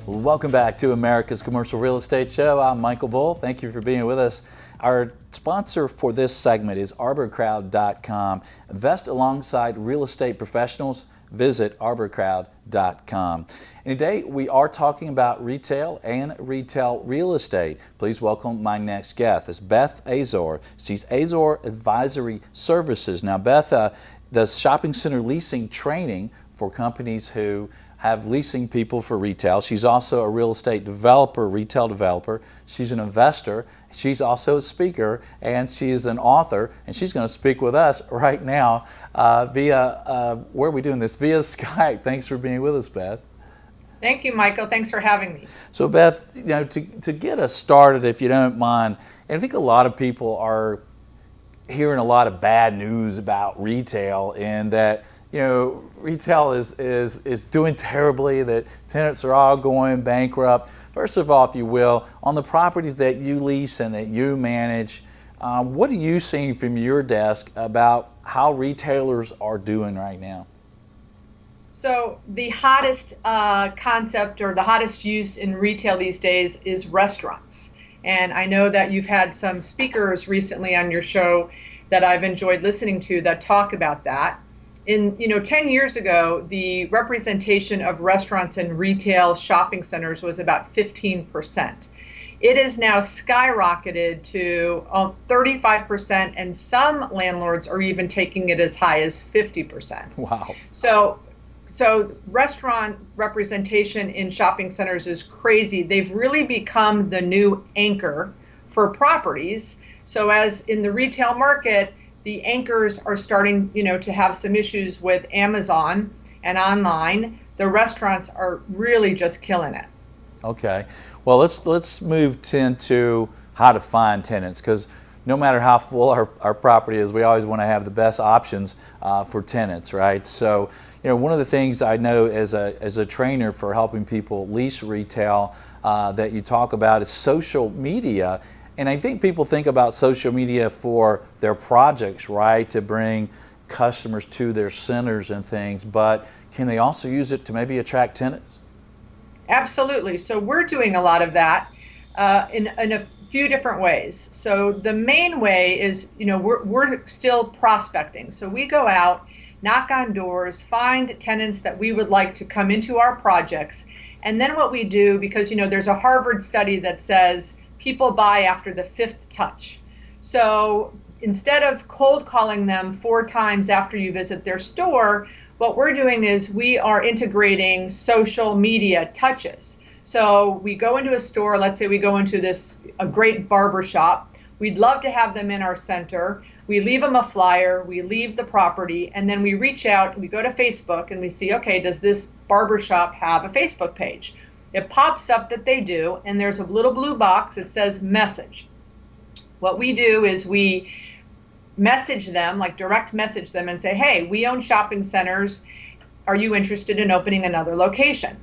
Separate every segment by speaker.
Speaker 1: Welcome back to America's Commercial Real Estate Show. I'm Michael Bull. Thank you for being with us. Our sponsor for this segment is arborcrowd.com. Invest alongside real estate professionals. Visit arborcrowd.com. And today we are talking about retail and retail real estate. Please welcome my next guest. It's Beth Azor. She's Azor Advisory Services. Now, Beth does shopping center leasing training for companies who have leasing people for retail. She's also a real estate developer, retail developer. She's an investor. She's also a speaker, and she is an author, and she's going to speak with us right now via, where are we doing this? Via Skype. Thanks for being with us, Beth.
Speaker 2: Thank you, Michael. Thanks for having me.
Speaker 1: So, Beth, you know, to get us started, if you don't mind, and I think a lot of people are hearing a lot of bad news about retail, and that, you know, retail is doing terribly, that tenants are all going bankrupt. First of all, if you will, on the properties that you lease and that you manage, what are you seeing from your desk about how retailers are doing right now?
Speaker 2: So the hottest concept, or the hottest use in retail these days, is restaurants. And I know that you've had some speakers recently on your show that I've enjoyed listening to that talk about that. 10 years ago, the representation of restaurants in retail shopping centers was about 15%. It is now skyrocketed to 35%, and some landlords are even taking it as high as 50%.
Speaker 1: Wow.
Speaker 2: So restaurant representation in shopping centers is crazy. They've really become the new anchor for properties. So as in the retail market, the anchors are starting, to have some issues with Amazon and online. The restaurants are really just killing it.
Speaker 1: Okay. Well, let's move into how to find tenants, because no matter how full our property is, we always want to have the best options for tenants, right? So, one of the things I know as a trainer for helping people lease retail that you talk about is social media. And I think people think about social media for their projects, right, to bring customers to their centers and things, but can they also use it to maybe attract tenants?
Speaker 2: Absolutely. So we're doing a lot of that in a few different ways. So the main way is, we're still prospecting. So we go out, knock on doors, find tenants that we would like to come into our projects. And then what we do, because, there's a Harvard study that says people buy after the 5th touch. So instead of cold calling them 4 times after you visit their store, what we're doing is we are integrating social media touches. So we go into a store, let's say we go into a great barber shop. We'd love to have them in our center. We leave them a flyer, we leave the property, and then we reach out, we go to Facebook and we see, okay, does this barber shop have a Facebook page? It pops up that they do, and there's a little blue box that says message. What we do is we message them, like direct message them and say, hey, we own shopping centers. Are you interested in opening another location?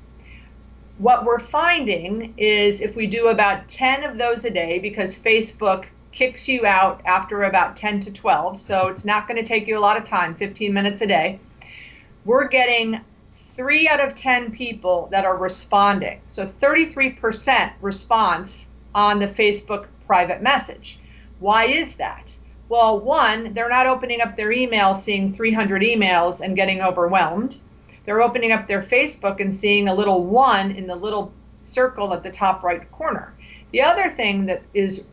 Speaker 2: What we're finding is if we do about 10 of those a day, because Facebook kicks you out after about 10 to 12, so it's not going to take you a lot of time, 15 minutes a day, we're getting 3 out of 10 people that are responding. So 33% response on the Facebook private message. Why is that? Well, one, they're not opening up their email, seeing 300 emails and getting overwhelmed. They're opening up their Facebook and seeing a little 1 in the little circle at the top right corner. The other thing that is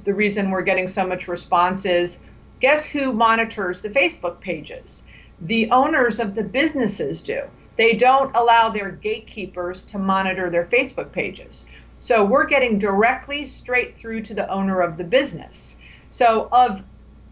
Speaker 2: the reason we're getting so much response is, guess who monitors the Facebook pages? The owners of the businesses do. They don't allow their gatekeepers to monitor their Facebook pages. So we're getting directly straight through to the owner of the business. So of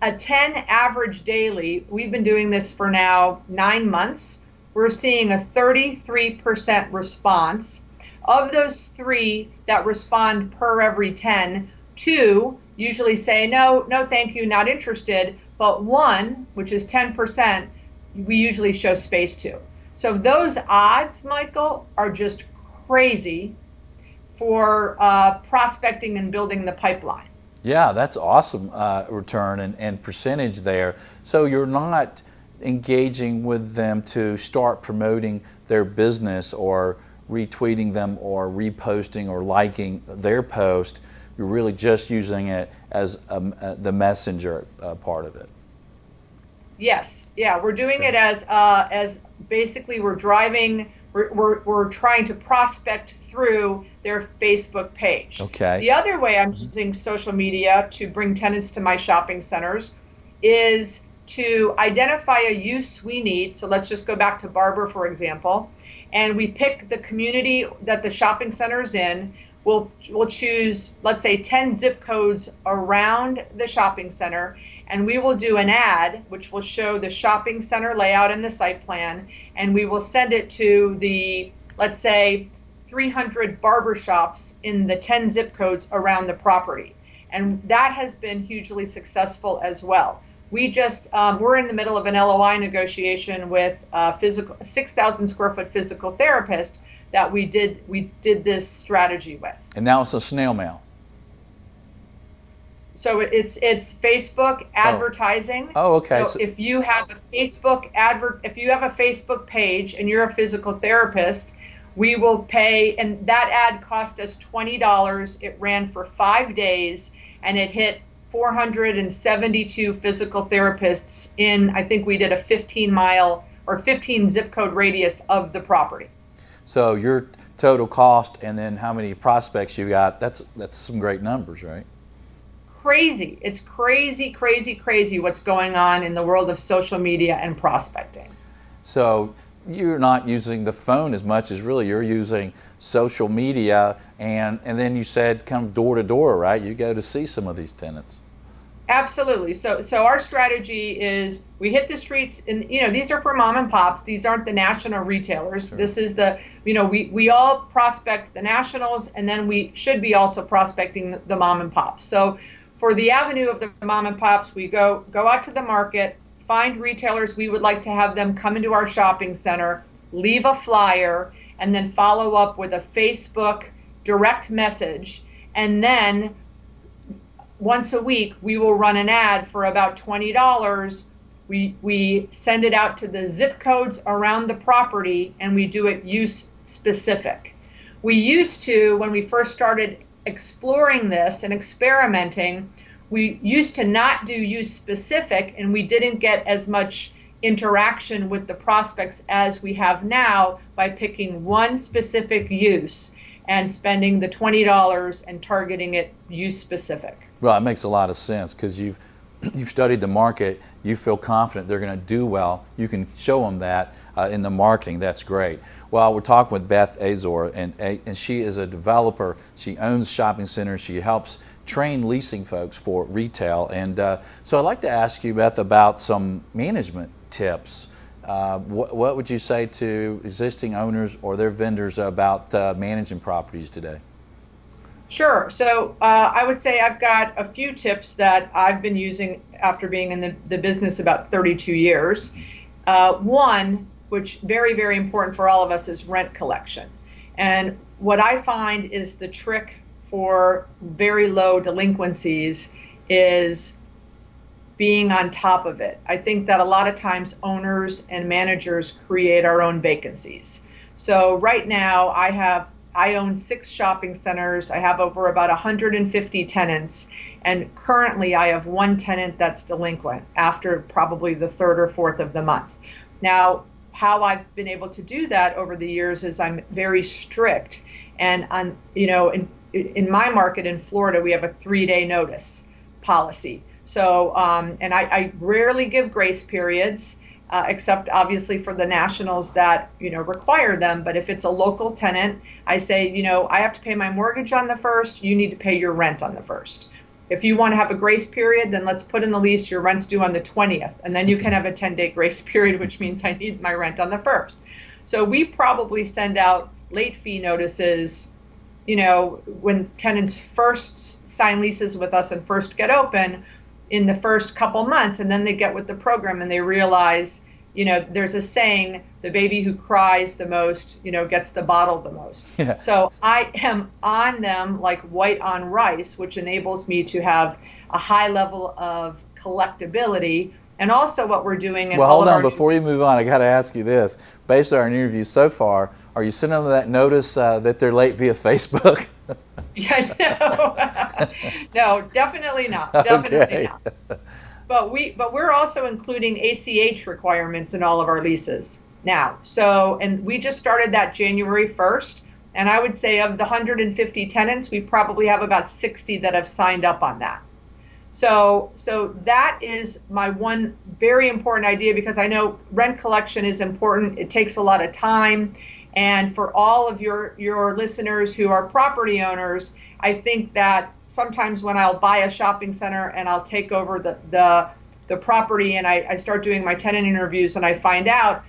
Speaker 2: a 10 average daily, we've been doing this for now 9 months, we're seeing a 33% response. Of those 3 that respond per every 10, 2 usually say, no, thank you, not interested, but 1, which is 10%, we usually show space to. So those odds, Michael, are just crazy for prospecting and building the pipeline.
Speaker 1: Yeah, that's awesome return and percentage there. So you're not engaging with them to start promoting their business or retweeting them or reposting or liking their post. You're really just using it as the messenger part of it.
Speaker 2: Yes, yeah, we're doing it as basically we're driving. We're trying to prospect through their Facebook page.
Speaker 1: Okay.
Speaker 2: The other way I'm using social media to bring tenants to my shopping centers is to identify a use we need. So let's just go back to Barber, for example, and we pick the community that the shopping center is in. We'll choose, let's say, 10 zip codes around the shopping center, and we will do an ad which will show the shopping center layout and the site plan, and we will send it to the, let's say, 300 barber shops in the 10 zip codes around the property. And that has been hugely successful as well. We just, we're in the middle of an LOI negotiation with a 6,000 square foot physical therapist that we did this strategy with.
Speaker 1: And now it's a snail mail.
Speaker 2: So it's Facebook advertising.
Speaker 1: Oh, okay.
Speaker 2: So if you have a Facebook page and you're a physical therapist, we will pay, and that ad cost us $20. It ran for 5 days and it hit 472 physical therapists in, I think we did a 15-mile or 15 zip code radius of the property.
Speaker 1: So your total cost and then how many prospects you got, that's some great numbers, right?
Speaker 2: Crazy. It's crazy what's going on in the world of social media and prospecting.
Speaker 1: So you're not using the phone as much as really you're using social media, and then you said come door to door, right? You go to see some of these tenants.
Speaker 2: Absolutely. So our strategy is we hit the streets, and these are for mom and pops. These aren't the national retailers. Sure. This is the, we all prospect the nationals, and then we should be also prospecting the mom and pops. So for the avenue of the mom and pops, we go out to the market, find retailers we would like to have them come into our shopping center, leave a flyer, and then follow up with a Facebook direct message, and then once a week, we will run an ad for about $20. We send it out to the zip codes around the property, and we do it use specific. We used to, when we first started exploring this and experimenting, we used to not do use specific, and we didn't get as much interaction with the prospects as we have now by picking one specific use and spending the $20 and targeting it use specific.
Speaker 1: Well, it makes a lot of sense because you've studied the market. You feel confident they're going to do well. You can show them that in the marketing. That's great. Well, we're talking with Beth Azor, and she is a developer. She owns shopping centers. She helps train leasing folks for retail. And so I'd like to ask you, Beth, about some management tips. What would you say to existing owners or their vendors about managing properties today?
Speaker 2: Sure. So I would say I've got a few tips that I've been using after being in the business about 32 years. One, which very important for all of us, is rent collection. And what I find is the trick for very low delinquencies is being on top of it. I think that a lot of times owners and managers create our own vacancies. So right now I own 6 shopping centers. I have over about 150 tenants, and currently I have 1 tenant that's delinquent after probably the 3rd or 4th of the month. Now, how I've been able to do that over the years is I'm very strict, and in my market in Florida, we have a 3-day notice policy. So, and I rarely give grace periods. Except obviously for the nationals that require them. But if it's a local tenant, I say, I have to pay my mortgage on the 1st. You need to pay your rent on the 1st. If you want to have a grace period, then let's put in the lease your rent's due on the 20th, and then you can have a 10-day grace period, which means I need my rent on the 1st. So we probably send out late fee notices, when tenants first sign leases with us and first get open, in the first couple months, and then they get with the program and they realize there's a saying, the baby who cries the most, gets the bottle the most.
Speaker 1: Yeah.
Speaker 2: So I am on them like white on rice, which enables me to have a high level of collectability. And also what we're doing in
Speaker 1: Well,
Speaker 2: all
Speaker 1: hold
Speaker 2: of
Speaker 1: on.
Speaker 2: our
Speaker 1: Before you move on, I got to ask you this. Based on our interview so far, are you sending them that notice that they're late via Facebook?
Speaker 2: Yeah, no, definitely not. Definitely
Speaker 1: Okay.
Speaker 2: not. But we're also including ACH requirements in all of our leases now. And we just started that January 1st. And I would say of the 150 tenants, we probably have about 60 that have signed up on that. So that is my one very important idea, because I know rent collection is important. It takes a lot of time. And for all of your listeners who are property owners, I think that sometimes when I'll buy a shopping center and I'll take over the property and I start doing my tenant interviews and I find out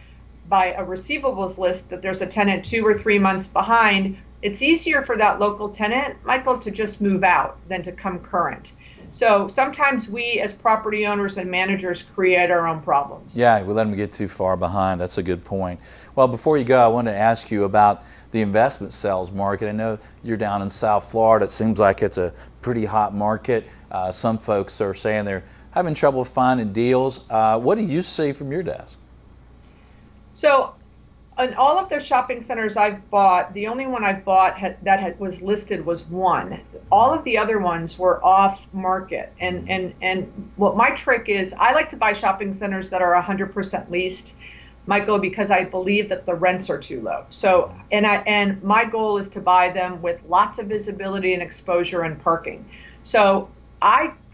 Speaker 2: by a receivables list that there's a tenant 2 or 3 months behind, it's easier for that local tenant, Michael, to just move out than to come current. So sometimes we as property owners and managers create our own problems.
Speaker 1: Yeah, we let them get too far behind. That's a good point. Well, before you go, I wanted to ask you about the investment sales market. I know you're down in South Florida. It seems like it's a pretty hot market. Some folks are saying they're having trouble finding deals. What do you see from your desk?
Speaker 2: So in all of the shopping centers I've bought, the only one I've bought that was listed was one. All of the other ones were off market. And what my trick is, I like to buy shopping centers that are 100% leased, Michael, because I believe that the rents are too low. So, and my goal is to buy them with lots of visibility and exposure and parking. So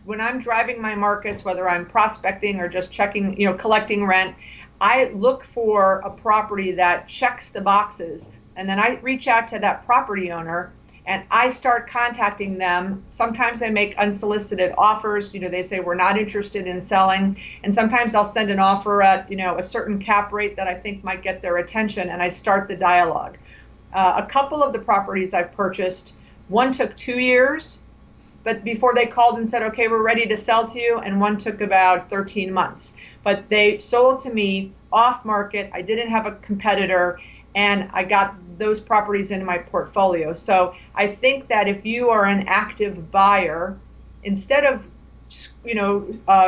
Speaker 2: when I'm driving my markets, whether I'm prospecting or just checking, collecting rent, I look for a property that checks the boxes, and then I reach out to that property owner and I start contacting them. Sometimes I make unsolicited offers. They say we're not interested in selling, and sometimes I'll send an offer at a certain cap rate that I think might get their attention, and I start the dialogue. A couple of the properties I've purchased, one took 2 years, but before they called and said, okay, we're ready to sell to you, and one took about 13 months. But they sold to me off market. I didn't have a competitor, and I got those properties in my portfolio. So I think that if you are an active buyer, instead of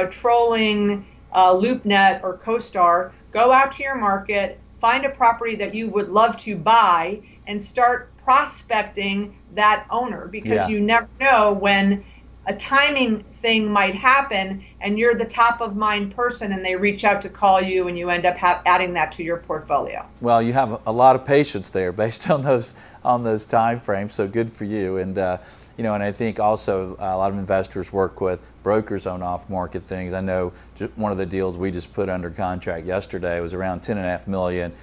Speaker 2: trolling LoopNet or CoStar, go out to your market, find a property that you would love to buy, and start prospecting that owner, because you never know when a timing thing might happen and you're the top of mind person and they reach out to call you and you end up adding that to your portfolio.
Speaker 1: Well, you have a lot of patience there based on those time frames, so good for you. And and I think also a lot of investors work with brokers on off-market things. I know one of the deals we just put under contract yesterday was around $10.5 million,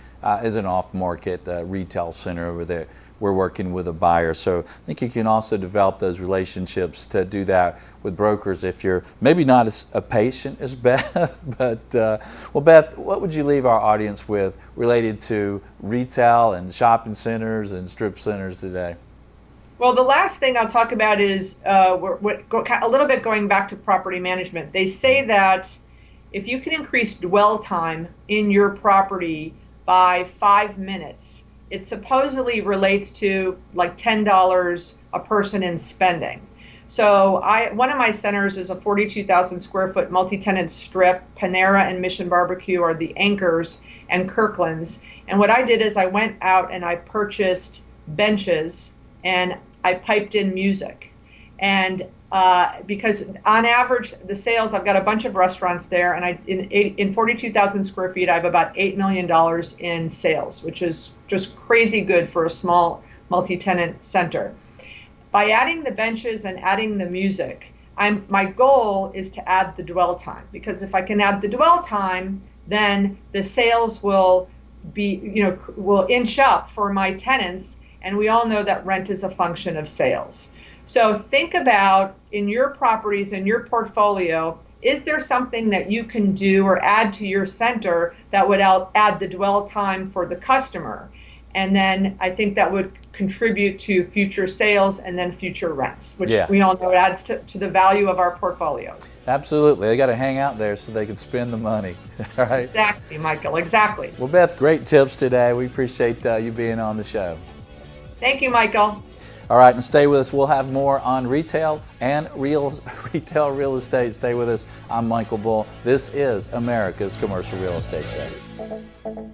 Speaker 1: is an off-market retail center over there. We're working with a buyer. So I think you can also develop those relationships to do that with brokers if you're maybe not as patient as Beth. But, well, Beth, what would you leave our audience with related to retail and shopping centers and strip centers today?
Speaker 2: Well, the last thing I'll talk about is a little bit going back to property management. They say that if you can increase dwell time in your property by 5 minutes, it supposedly relates to like $10 a person in spending. So one of my centers is a 42,000 square foot multi-tenant strip. Panera and Mission Barbecue are the anchors, and Kirkland's. And what I did is I went out and I purchased benches and I piped in music. And because on average, the sales, I've got a bunch of restaurants there, and in 42,000 square feet, I have about $8 million in sales, which is just crazy good for a small multi-tenant center. By adding the benches and adding the music, my goal is to add the dwell time, because if I can add the dwell time, then the sales will will inch up for my tenants, and we all know that rent is a function of sales. So think about, in your properties, in your portfolio, is there something that you can do or add to your center that would add the dwell time for the customer? And then I think that would contribute to future sales and then future rents, which we all know adds to the value of our portfolios.
Speaker 1: Absolutely. They got to hang out there so they can spend the money. All right.
Speaker 2: Exactly, Michael. Exactly.
Speaker 1: Well, Beth, great tips today. We appreciate you being on the show.
Speaker 2: Thank you, Michael.
Speaker 1: All right, and stay with us. We'll have more on retail and retail real estate. Stay with us. I'm Michael Bull. This is America's Commercial Real Estate Show.